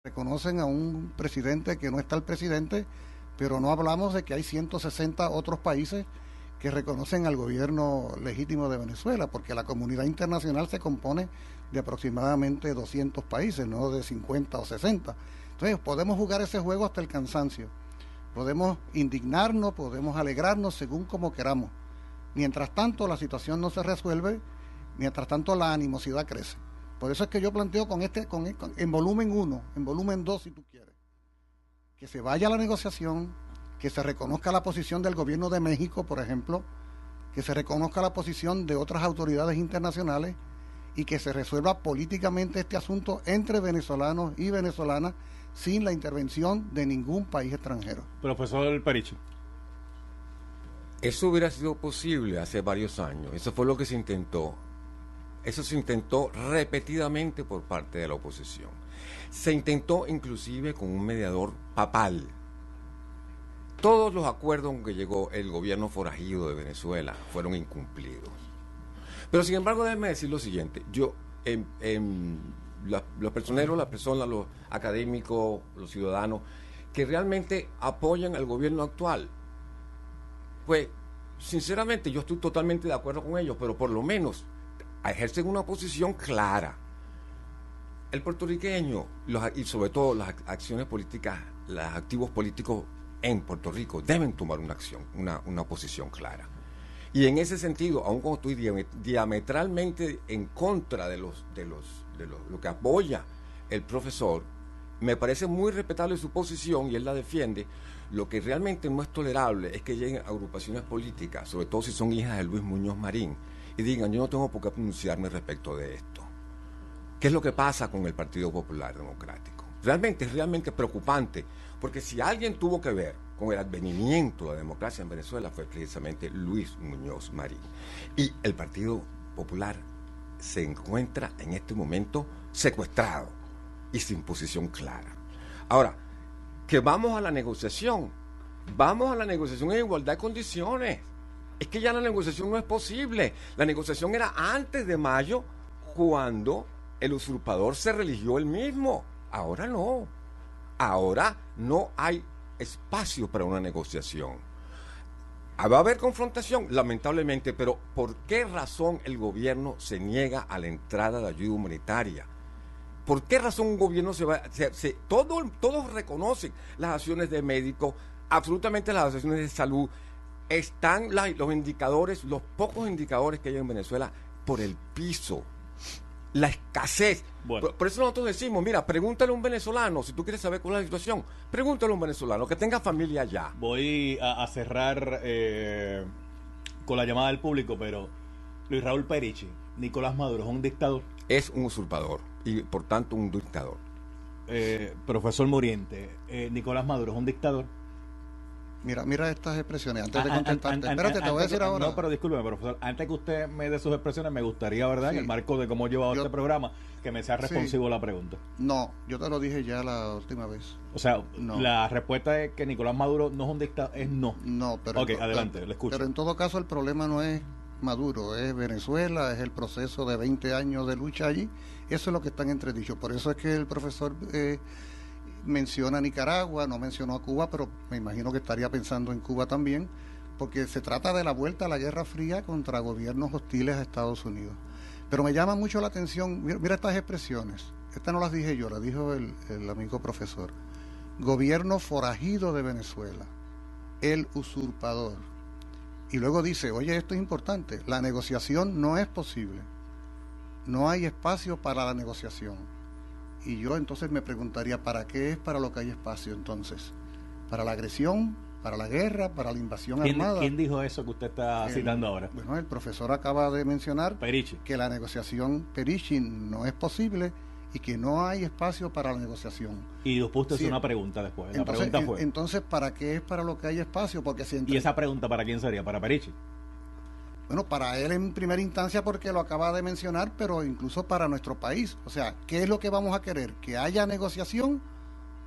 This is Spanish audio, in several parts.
reconocen a un presidente que no está el presidente, pero no hablamos de que hay 160 otros países que reconocen al gobierno legítimo de Venezuela, porque la comunidad internacional se compone de aproximadamente 200 países, no de 50 o 60. Entonces podemos jugar ese juego hasta el cansancio, podemos indignarnos, podemos alegrarnos según como queramos. Mientras tanto la situación no se resuelve, mientras tanto la animosidad crece. Por eso es que yo planteo en volumen 1, en volumen 2 si tú quieres, que se vaya a la negociación, que se reconozca la posición del gobierno de México, por ejemplo, que se reconozca la posición de otras autoridades internacionales y que se resuelva políticamente este asunto entre venezolanos y venezolanas sin la intervención de ningún país extranjero. Profesor Perichi. Eso hubiera sido posible hace varios años. Eso fue lo que se intentó. Eso se intentó repetidamente por parte de la oposición. Se intentó inclusive con un mediador papal. Todos los acuerdos con que llegó el gobierno forajido de Venezuela fueron incumplidos. Pero sin embargo, déjenme decir lo siguiente. Yo, los personeros, las personas, los académicos, los ciudadanos, que realmente apoyan al gobierno actual, pues, sinceramente, yo estoy totalmente de acuerdo con ellos, pero por lo menos ejercen una posición clara. El puertorriqueño, y sobre todo las acciones políticas, los activos políticos en Puerto Rico deben tomar una acción, una posición clara. Y en ese sentido, aun cuando estoy diametralmente en contra de lo que apoya el profesor, me parece muy respetable su posición y él la defiende. Lo que realmente no es tolerable es que lleguen agrupaciones políticas, sobre todo si son hijas de Luis Muñoz Marín, y digan, yo no tengo por qué pronunciarme respecto de esto. ¿Qué es lo que pasa con el Partido Popular Democrático? Es realmente preocupante, porque si alguien tuvo que ver con el advenimiento de la democracia en Venezuela fue precisamente Luis Muñoz Marín. Y el Partido Popular se encuentra en este momento secuestrado y sin posición clara. Ahora, que vamos a la negociación en igualdad de condiciones. Es que ya la negociación no es posible. La negociación era antes de mayo, cuando el usurpador se religió él mismo. Ahora no. Ahora no hay espacio para una negociación. Va a haber confrontación, lamentablemente, pero ¿por qué razón el gobierno se niega a la entrada de ayuda humanitaria? ¿Por qué razón un gobierno todos reconocen las acciones de médicos, absolutamente las acciones de salud? Están los indicadores, los pocos indicadores que hay en Venezuela por el piso. La escasez. Bueno. Por eso nosotros decimos, mira, pregúntale a un venezolano, si tú quieres saber cuál es la situación, pregúntale a un venezolano que tenga familia allá. Voy a cerrar con la llamada del público, pero Luis Raúl Perichi, Nicolás Maduro es un dictador. Es un usurpador y por tanto un dictador. Profesor Muriente, Nicolás Maduro es un dictador. Mira estas expresiones, antes de contestarte. Espérate, te voy a decir ahora. No, pero discúlpeme, profesor. Antes que usted me dé sus expresiones, me gustaría, ¿verdad?, en el marco de cómo he llevado este programa, que me sea responsivo la pregunta. No, yo te lo dije ya la última vez. O sea, no. La respuesta es que Nicolás Maduro no es un dictador, es no. No, pero... Ok, adelante, le escucho. Pero en todo caso el problema no es Maduro, es Venezuela, es el proceso de 20 años de lucha allí. Eso es lo que está en entredicho. Por eso es que el profesor... menciona a Nicaragua, no mencionó a Cuba, pero me imagino que estaría pensando en Cuba también, porque se trata de la vuelta a la Guerra Fría contra gobiernos hostiles a Estados Unidos. Pero me llama mucho la atención, mira estas expresiones, estas no las dije yo, las dijo el amigo profesor. Gobierno forajido de Venezuela, el usurpador. Y luego dice, oye, esto es importante, la negociación no es posible, no hay espacio para la negociación. Y yo entonces me preguntaría, ¿para qué es para lo que hay espacio entonces? ¿Para la agresión? ¿Para la guerra? ¿Para la invasión armada? ¿Quién dijo eso que usted está citando ahora? Bueno, el profesor acaba de mencionar Perichi, que la negociación Perichi no es posible y que no hay espacio para la negociación. Y después usted hizo una pregunta después. Entonces, la pregunta fue... Entonces, ¿para qué es para lo que hay espacio? Porque si ¿Y esa pregunta para quién sería? ¿Para Perichi? Bueno, para él en primera instancia porque lo acaba de mencionar, pero incluso para nuestro país. O sea, ¿qué es lo que vamos a querer? ¿Que haya negociación?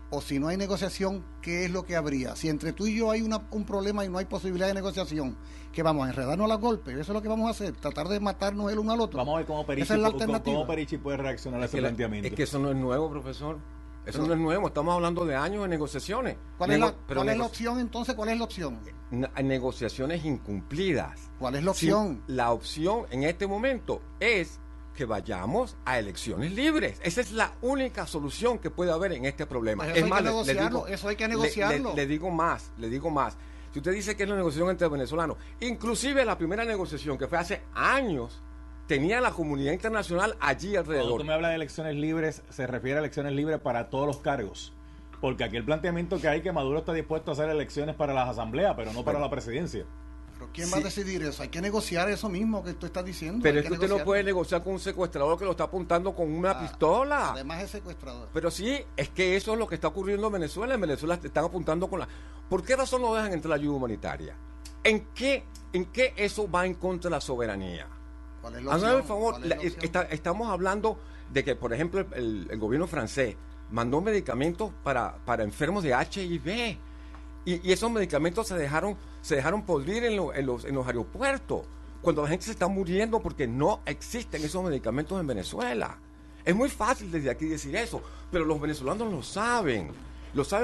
O si no hay negociación, ¿qué es lo que habría? Si entre tú y yo hay un problema y no hay posibilidad de negociación, ¿qué vamos a enredarnos a los golpes? ¿Eso es lo que vamos a hacer? ¿Tratar de matarnos el uno al otro? Vamos a ver cómo Perichi, Esa es la alternativa. Cómo Perichi puede reaccionar a ese planteamiento. Es que eso no es nuevo, profesor. Eso no es nuevo, estamos hablando de años de negociaciones. ¿Cuál es la opción entonces? ¿Cuál es la opción? Negociaciones incumplidas. ¿Cuál es la opción? Sí, la opción en este momento es que vayamos a elecciones libres. Esa es la única solución que puede haber en este problema. Pues eso hay que negociarlo. Le digo más. Si usted dice que es la negociación entre venezolanos, inclusive la primera negociación que fue hace años, tenía la comunidad internacional allí alrededor. Cuando tú me hablas de elecciones libres, se refiere a elecciones libres para todos los cargos. Porque aquí el planteamiento que hay que Maduro está dispuesto a hacer elecciones para las asambleas, pero no para la presidencia. ¿Pero quién va a decidir eso? Hay que negociar eso mismo que tú estás diciendo. Pero es que usted no puede negociar con un secuestrador que lo está apuntando con una pistola. Además es secuestrador. Pero sí, es que eso es lo que está ocurriendo en Venezuela. En Venezuela te están apuntando con la... ¿Por qué razón no dejan entrar la ayuda humanitaria? ¿En qué eso va en contra de la soberanía? ¿Cuál es la opción? Por favor, estamos hablando de que, por ejemplo, el gobierno francés mandó medicamentos para enfermos de HIV y esos medicamentos se dejaron podrir en los aeropuertos cuando la gente se está muriendo porque no existen esos medicamentos en Venezuela. Es muy fácil desde aquí decir eso, pero los venezolanos lo saben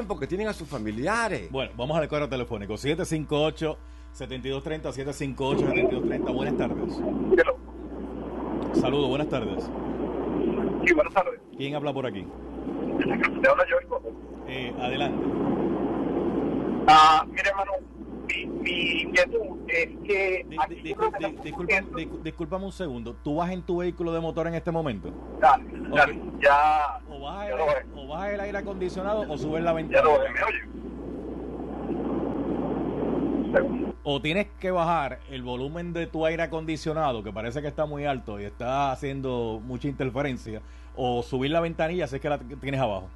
porque tienen a sus familiares. Bueno, vamos al cuadro telefónico 758-7230, 758-7230. Buenas tardes. Saludos, buenas tardes. Sí, buenas tardes. ¿Quién habla por aquí? Te habla Joel. Adelante. Mire, hermano, mi inquietud es que... Discúlpame un segundo. ¿Tú vas en tu vehículo de motor en este momento? Dale, okay. Ya... O bajas el aire acondicionado o subes la ventana. Ya lo ¿me oye? O tienes que bajar el volumen de tu aire acondicionado, que parece que está muy alto y está haciendo mucha interferencia, o subir la ventanilla si es que la tienes abajo.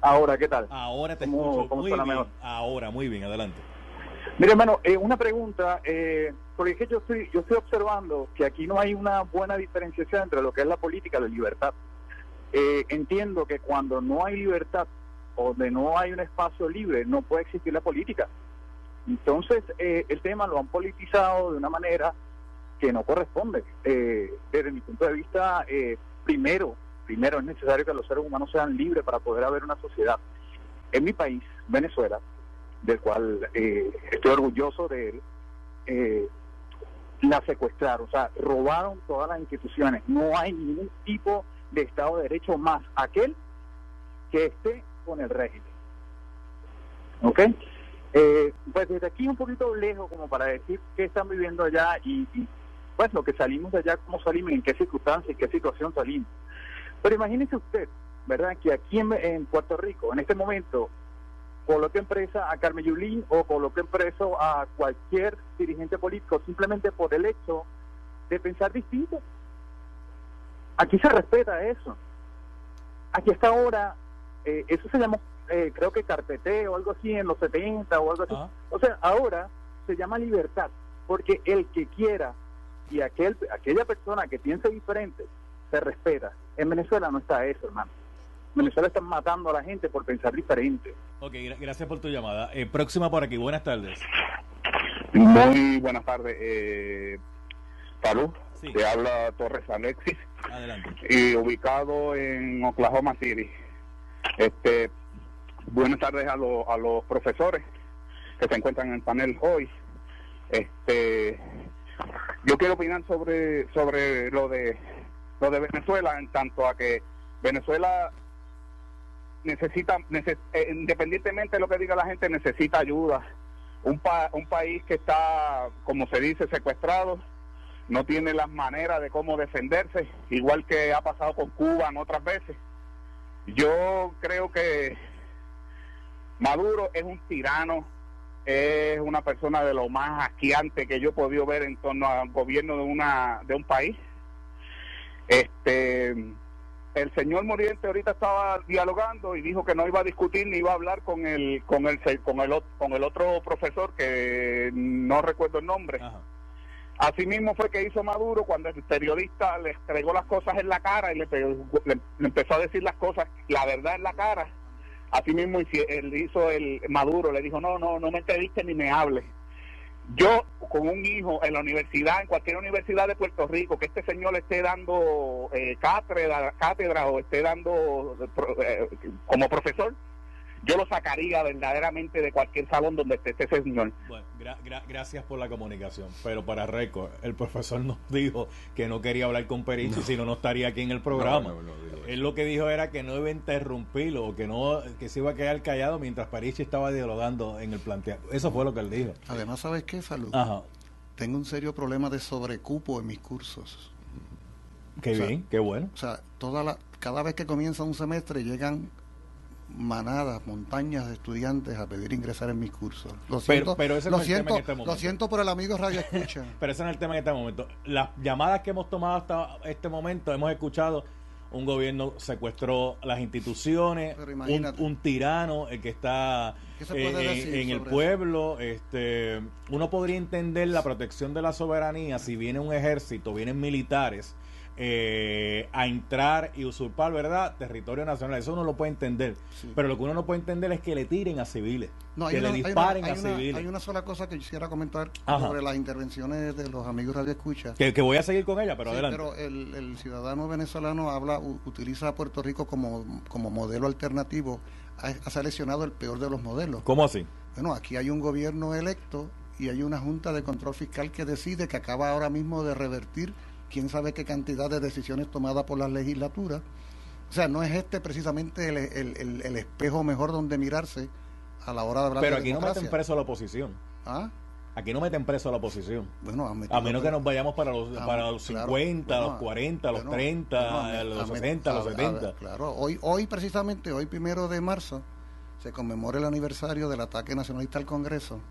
Ahora, ¿qué tal? Ahora te escucho muy bien. Mejor? Ahora, muy bien, adelante. Mire, hermano, una pregunta, porque es que yo estoy observando que aquí no hay una buena diferenciación entre lo que es la política y la libertad. Entiendo que cuando no hay libertad, o donde no hay un espacio libre, no puede existir la política. Entonces, el tema lo han politizado de una manera que no corresponde. Desde mi punto de vista, primero es necesario que los seres humanos sean libres para poder haber una sociedad. En mi país, Venezuela, del cual estoy orgulloso de él, la secuestraron, o sea, robaron todas las instituciones. No hay ningún tipo de Estado de Derecho más aquel que esté con el régimen. ¿Ok? Pues desde aquí un poquito lejos como para decir qué están viviendo allá y pues lo que salimos de allá, cómo salimos, en qué circunstancias, en qué situación salimos. Pero imagínese usted, ¿verdad?, que aquí en Puerto Rico, en este momento, coloque presa a Carmen Yulín o coloque preso a cualquier dirigente político simplemente por el hecho de pensar distinto. Aquí se respeta eso. Aquí hasta ahora, eso se llamó, creo que carpeteo o algo así en los 70 o algo así. O sea, ahora se llama libertad, porque el que quiera y aquella persona que piense diferente se respeta. En Venezuela no está eso, hermano. En Venezuela están matando a la gente por pensar diferente. Ok, gracias por tu llamada. Próxima por aquí, buenas tardes. Muy buenas tardes. Salud, sí. Te habla Torres Alexis. Adelante. Y ubicado en Oklahoma City. Buenas tardes a los profesores que se encuentran en el panel hoy. Yo quiero opinar sobre lo de Venezuela, en tanto a que Venezuela necesita, independientemente de lo que diga la gente, necesita ayuda. Un país que está, como se dice, secuestrado, no tiene las maneras de cómo defenderse, igual que ha pasado con Cuba en otras veces. Yo creo que Maduro es un tirano, es una persona de lo más asqueante que yo he podido ver en torno al gobierno de un país. El señor Moriente ahorita estaba dialogando y dijo que no iba a discutir ni iba a hablar con el otro profesor que no recuerdo el nombre. Ajá. Así mismo fue que hizo Maduro cuando el periodista le entregó las cosas en la cara y le empezó a decir las cosas, la verdad en la cara. Así mismo él hizo Maduro, le dijo, no me entreviste ni me hables. yo con un hijo en la universidad, en cualquier universidad de Puerto Rico, que este señor esté dando cátedra o esté dando como profesor, yo lo sacaría verdaderamente de cualquier salón donde esté este señor. Bueno, gracias por la comunicación, pero para récord, el profesor nos dijo que no quería hablar con Perichi, si no estaría aquí en el programa. Él lo que dijo era que no iba a interrumpirlo, o que se iba a quedar callado mientras Perichi estaba dialogando en el planteamiento. Eso fue lo que él dijo. Además, ¿sabes qué, Salud? Ajá. Tengo un serio problema de sobrecupo en mis cursos. Qué bien, qué bueno. O sea, cada vez que comienza un semestre llegan manadas, montañas de estudiantes a pedir ingresar en mis cursos. Lo siento, pero ese no es el tema en este momento. Lo siento por el amigo Radio Escucha. Pero ese no es el tema en este momento. Las llamadas que hemos tomado hasta este momento, hemos escuchado un gobierno secuestró las instituciones, un tirano, el que está en el pueblo. Uno podría entender la protección de la soberanía si viene un ejército, vienen militares a entrar y usurpar, ¿verdad?, territorio nacional. Eso uno lo puede entender, sí. Pero lo que uno no puede entender es que le tiren a civiles, que le disparen a civiles. Hay una sola cosa que quisiera comentar sobre las intervenciones de los amigos Radio Escucha, que voy a seguir con ella, pero sí, adelante. Pero el ciudadano venezolano utiliza a Puerto Rico como modelo alternativo. Ha seleccionado el peor de los modelos. ¿Cómo así? Bueno, aquí hay un gobierno electo y hay una junta de control fiscal que decide, que acaba ahora mismo de revertir quién sabe qué cantidad de decisiones tomadas por las legislaturas. O sea, no es precisamente el espejo mejor donde mirarse a la hora de hablar. Pero de aquí democracia. no meten preso a la oposición. ¿Ah? Aquí no meten preso a la oposición. Bueno, a menos que nos vayamos para los 50, claro, los 40, los 30, los 60, los 70. Claro, hoy precisamente, hoy 1 de marzo, se conmemora el aniversario del ataque nacionalista al Congreso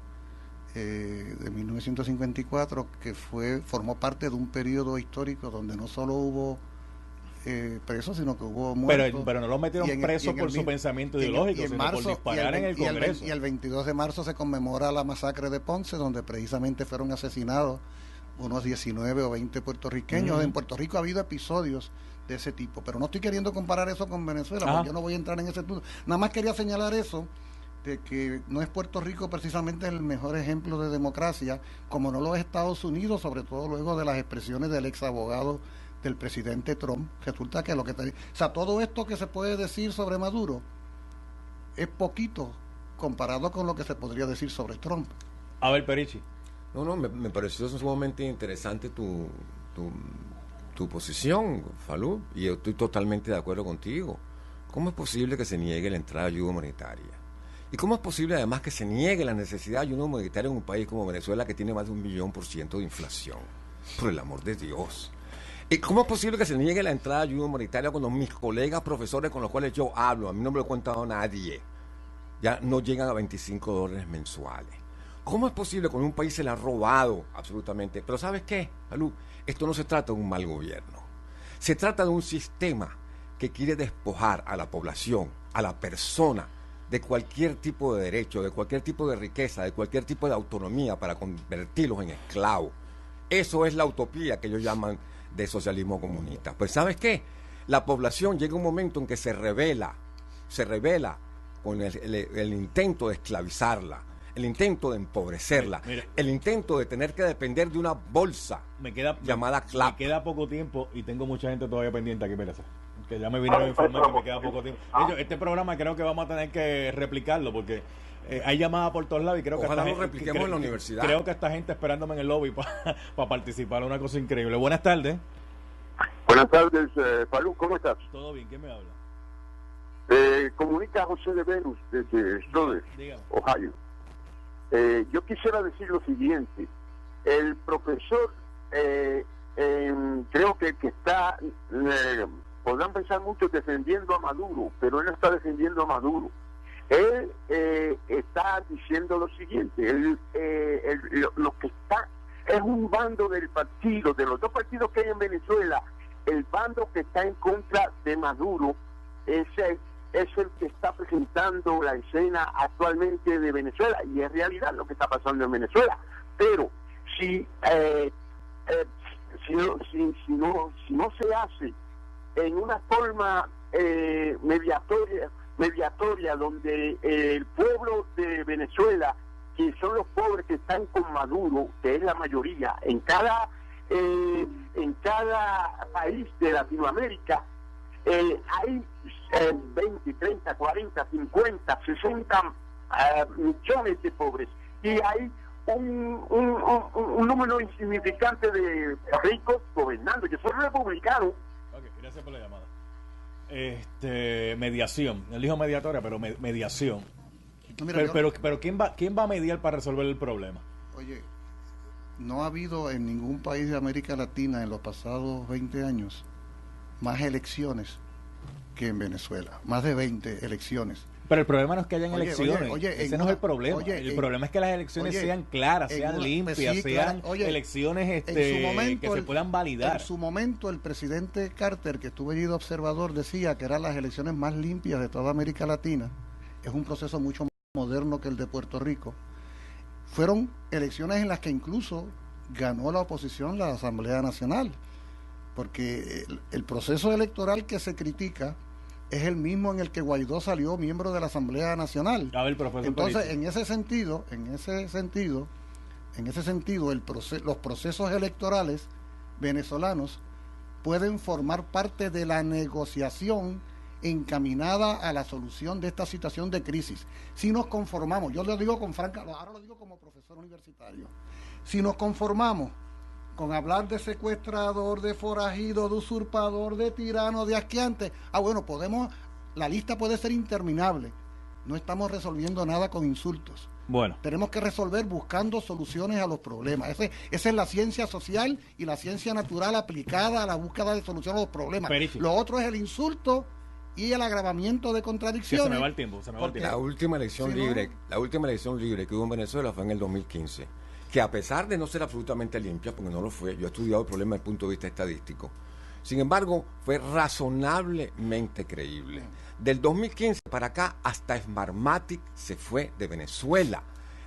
de 1954, que formó parte de un periodo histórico donde no solo hubo presos, sino que hubo muertos. Pero no los metieron presos por su pensamiento ideológico, sino por disparar en el Congreso. Y el 22 de marzo se conmemora la masacre de Ponce, donde precisamente fueron asesinados unos 19 o 20 puertorriqueños. En Puerto Rico ha habido episodios de ese tipo, pero no estoy queriendo comparar eso con Venezuela, porque yo no voy a entrar en ese punto. Nada más quería señalar eso, de que no es Puerto Rico precisamente el mejor ejemplo de democracia, como no lo es Estados Unidos, sobre todo luego de las expresiones del ex abogado del presidente Trump. Resulta que todo esto que se puede decir sobre Maduro es poquito comparado con lo que se podría decir sobre Trump. A ver, Perichi. No, me pareció sumamente interesante tu posición, Falú, y yo estoy totalmente de acuerdo contigo. ¿Cómo es posible que se niegue la entrada de ayuda humanitaria? ¿Y cómo es posible además que se niegue la necesidad de ayuda humanitaria en un país como Venezuela, que tiene más de 1.000.000% de inflación? Por el amor de Dios. ¿Y cómo es posible que se niegue la entrada de ayuda humanitaria cuando mis colegas profesores con los cuales yo hablo, a mí no me lo ha contado nadie, ya no llegan a $25 mensuales? ¿Cómo es posible que en un país se le ha robado absolutamente? Pero ¿sabes qué, Alú? Esto no se trata de un mal gobierno. Se trata de un sistema que quiere despojar a la población, a la persona, de cualquier tipo de derecho, de cualquier tipo de riqueza, de cualquier tipo de autonomía para convertirlos en esclavos. Eso es la utopía que ellos llaman de socialismo comunista. Pues ¿sabes qué? La población llega un momento en que se revela con el intento de esclavizarla, el intento de empobrecerla, el intento de tener que depender de una bolsa llamada CLAP. Me queda poco tiempo y tengo mucha gente todavía pendiente aquí, Pérez, que ya me vinieron a informar que me queda poco tiempo. De hecho, este programa creo que vamos a tener que replicarlo porque hay llamadas por todos lados y creo ojalá que lo repliquemos en la universidad. Creo que esta gente esperándome en el lobby para participar, una cosa increíble. Buenas tardes. Buenas tardes, Falú, ¿cómo estás? Todo bien, ¿quién me habla? Comunica José de Venus desde Stone, Ohio. Yo quisiera decir lo siguiente. El profesor creo que está podrán pensar muchos defendiendo a Maduro, pero él no está defendiendo a Maduro. Él está diciendo lo siguiente. Lo que está es un bando del partido, de los dos partidos que hay en Venezuela. El bando que está en contra de Maduro es el que está presentando la escena actualmente de Venezuela, y es realidad lo que está pasando en Venezuela. Pero si no se hace en una forma mediatoria donde el pueblo de Venezuela, que son los pobres que están con Maduro, que es la mayoría, en cada país de Latinoamérica, hay 20, 30, 40, 50, 60 millones de pobres, y hay un número insignificante de ricos gobernando, que son republicanos. Ok, gracias por la llamada. Mediación, él dijo mediatoria, pero mediación. No, mira, pero ¿quién va a mediar para resolver el problema? Oye, no ha habido en ningún país de América Latina en los pasados 20 años más elecciones que en Venezuela, más de 20 elecciones. Pero el problema no es que hayan elecciones, ese no es el problema. El problema es que las elecciones sean claras, sean limpias, sean elecciones que se puedan validar. En su momento, el presidente Carter, que estuve allí de observador, decía que eran las elecciones más limpias de toda América Latina. Es un proceso mucho más moderno que el de Puerto Rico. Fueron elecciones en las que incluso ganó la oposición la Asamblea Nacional, porque el proceso electoral que se critica es el mismo en el que Guaidó salió miembro de la Asamblea Nacional. A ver, profesor. Entonces, en ese sentido, los procesos electorales venezolanos pueden formar parte de la negociación encaminada a la solución de esta situación de crisis. Si nos conformamos, yo lo digo con franca, ahora lo digo como profesor universitario, si nos conformamos con hablar de secuestrador, de forajido, de usurpador, de tirano, de asqueante, bueno, la lista puede ser interminable. No estamos resolviendo nada con insultos. Bueno. Tenemos que resolver buscando soluciones a los problemas. Esa es la ciencia social y la ciencia natural aplicada a la búsqueda de solución a los problemas. Pericio. Lo otro es el insulto y el agravamiento de contradicciones. Se me va el tiempo. La última elección libre que hubo en Venezuela fue en el 2015. Que a pesar de no ser absolutamente limpia, porque no lo fue, yo he estudiado el problema desde el punto de vista estadístico, sin embargo, fue razonablemente creíble. Del 2015 para acá, hasta Smartmatic se fue de Venezuela.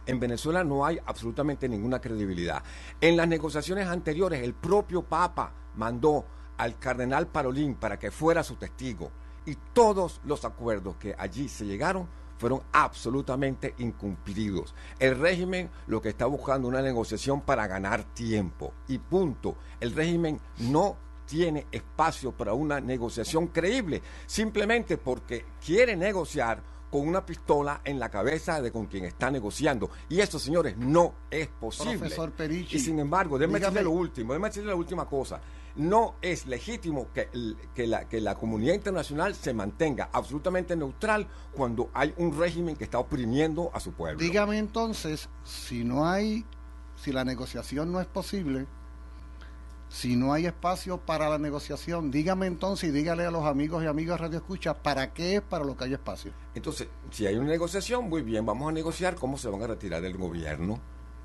En Venezuela no hay absolutamente ninguna credibilidad. En las negociaciones anteriores, el propio Papa mandó al cardenal Parolín para que fuera su testigo. Y todos los acuerdos que allí se llegaron fueron absolutamente incumplidos. El régimen lo que está buscando es una negociación para ganar tiempo. Y punto. El régimen no tiene espacio para una negociación creíble, simplemente porque quiere negociar con una pistola en la cabeza de con quien está negociando. Y eso, señores, no es posible. Profesor Perici. Y sin embargo, déjeme decirle la última cosa. No es legítimo que la comunidad internacional se mantenga absolutamente neutral cuando hay un régimen que está oprimiendo a su pueblo. Dígame entonces, si la negociación no es posible, si no hay espacio para la negociación, dígame entonces y dígale a los amigos y amigas Radio Escucha, ¿para qué es para lo que hay espacio? Entonces, si hay una negociación, muy bien, vamos a negociar cómo se van a retirar del gobierno.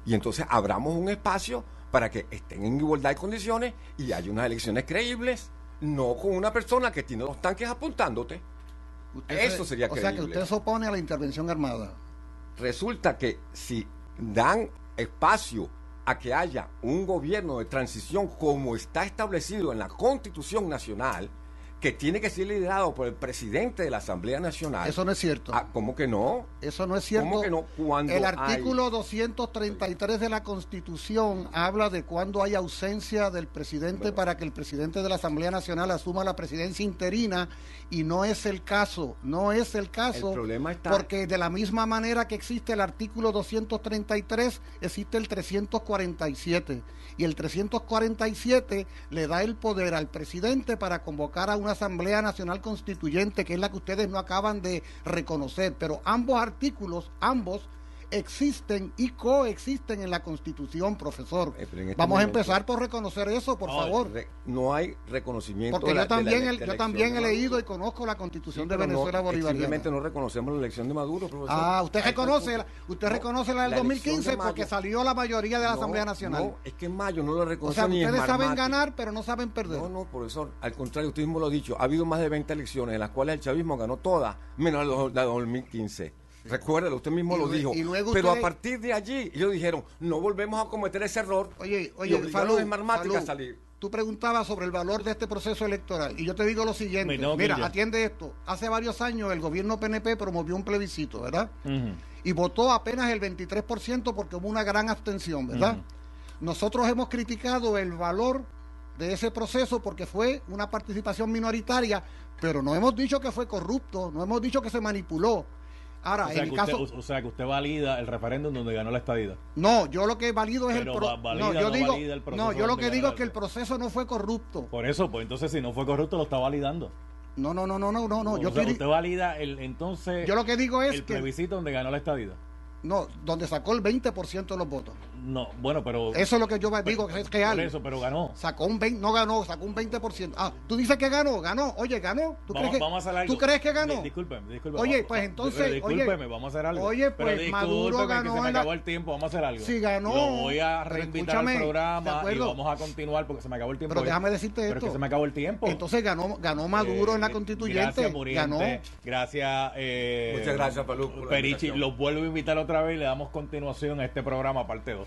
Y entonces abramos un espacio para que estén en igualdad de condiciones y haya unas elecciones creíbles, no con una persona que tiene los tanques apuntándote. Eso sería creíble. O sea que usted se opone a la intervención armada. Resulta que si dan espacio a que haya un gobierno de transición como está establecido en la Constitución Nacional, que tiene que ser liderado por el presidente de la Asamblea Nacional. Eso no es cierto. ¿Cómo que no? Eso no es cierto. ¿Cómo que no? Cuando el artículo 233 de la Constitución habla de cuando hay ausencia del presidente para que el presidente de la Asamblea Nacional asuma la presidencia interina, y no es el caso. No es el caso. El problema está porque de la misma manera que existe el artículo 233, existe el 347. Y el 347 le da el poder al presidente para convocar a una Asamblea Nacional Constituyente, que es la que ustedes no acaban de reconocer. Pero ambos artículos, existen y coexisten en la Constitución, profesor. Vamos a empezar por reconocer eso, por favor. No hay reconocimiento. Porque yo también he leído y conozco la Constitución de Venezuela bolivariana. Simplemente no reconocemos la elección de Maduro, profesor. Usted reconoce la del 2015 porque salió la mayoría de la Asamblea Nacional. No, es que en mayo no lo reconoce. O sea, ustedes saben ganar, pero no saben perder. No, profesor, al contrario, usted mismo lo ha dicho. Ha habido más de 20 elecciones en las cuales el chavismo ganó todas, menos la de 2015. Recuérdelo, usted mismo lo dijo. Pero a partir de allí, ellos dijeron, no volvemos a cometer ese error. Oye, Falú, a salir. Tú preguntabas sobre el valor de este proceso electoral, y yo te digo lo siguiente. Mira, atiende esto. Hace varios años el gobierno PNP promovió un plebiscito, ¿verdad? y votó apenas el 23% porque hubo una gran abstención, ¿verdad? Nosotros hemos criticado el valor de ese proceso porque fue una participación minoritaria, pero no hemos dicho que fue corrupto, no hemos dicho que se manipuló. Ahora, o sea, en el caso, o sea, que usted valida el referéndum donde ganó la estadidad. No, yo lo que valido es pero yo lo que digo es que el proceso no fue corrupto. Por eso, pues entonces si no fue corrupto lo está validando. No. Usted valida entonces yo lo que digo es el plebiscito donde ganó la estadidad. No, donde sacó el 20% de los votos. No, bueno, pero... Eso es lo que yo digo, que es real. Por eso, pero ganó. Sacó un 20%, no ganó, sacó un 20%. Ah, tú dices que ganó. Oye, ganó. Vamos a hacer algo. ¿Tú crees que ganó? Discúlpeme. Oye, pues entonces... Discúlpeme, vamos a hacer algo. Oye, pues Maduro ganó... que se me acabó el tiempo, vamos a hacer algo. Sí, ganó. Lo voy a reinvitar al programa y vamos a continuar porque se me acabó el tiempo. Pero déjame decirte esto. Pero que se me acabó el tiempo. Entonces ganó Maduro en la constituyente. Gracias, Muriente. Gracias, muchas gracias, Perichi. Los vuelvo a invitar otra vez y le damos continuación a este programa, parte 2.